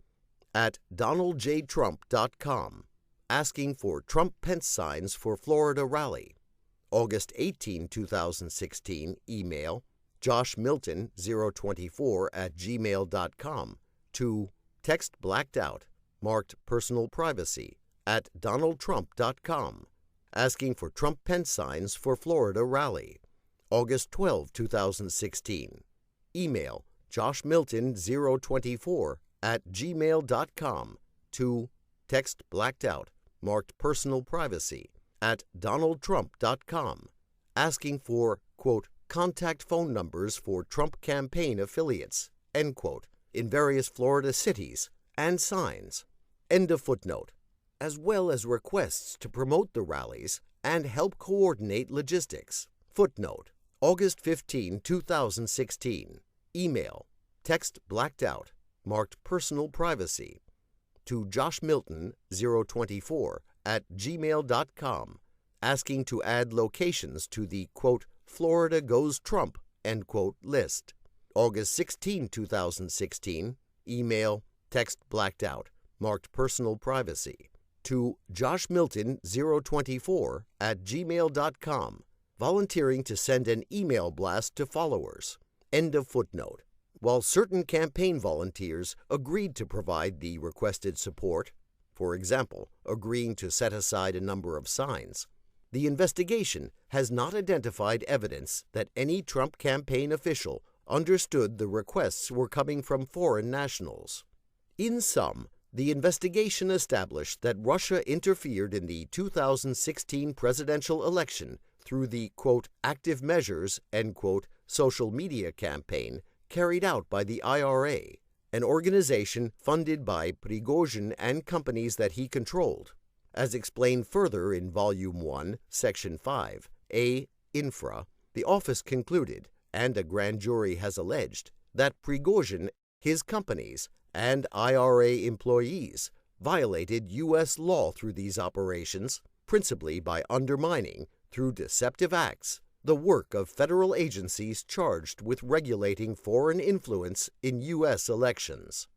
@donaldjtrump.com, asking for Trump-Pence signs for Florida rally. August 18, 2016, email joshmilton024@gmail.com to text blacked out, marked personal privacy, @donaldtrump.com, asking for Trump-Pence signs for Florida rally. August 12, 2016, email joshmilton024@gmail.com to text blacked out, marked personal privacy, @donaldtrump.com, asking for, quote, contact phone numbers for Trump campaign affiliates, end quote, in various Florida cities, and signs, end of footnote, as well as requests to promote the rallies and help coordinate logistics. Footnote. August 15, 2016, email, text blacked out, marked personal privacy, to joshmilton024@gmail.com, asking to add locations to the, quote, Florida Goes Trump, end quote, list. August 16, 2016, email, text blacked out, marked personal privacy, to joshmilton024@gmail.com, volunteering to send an email blast to followers. End of footnote. While certain campaign volunteers agreed to provide the requested support, for example, agreeing to set aside a number of signs, the investigation has not identified evidence that any Trump campaign official understood the requests were coming from foreign nationals. In sum, the investigation established that Russia interfered in the 2016 presidential election through the, quote, active measures, end quote, social media campaign carried out by the IRA, an organization funded by Prigozhin and companies that he controlled. As explained further in Volume 1, Section 5, A. Infra, the office concluded, and a grand jury has alleged, that Prigozhin, his companies, and IRA employees violated U.S. law through these operations, principally by undermining, through deceptive acts, the work of federal agencies charged with regulating foreign influence in U.S. elections.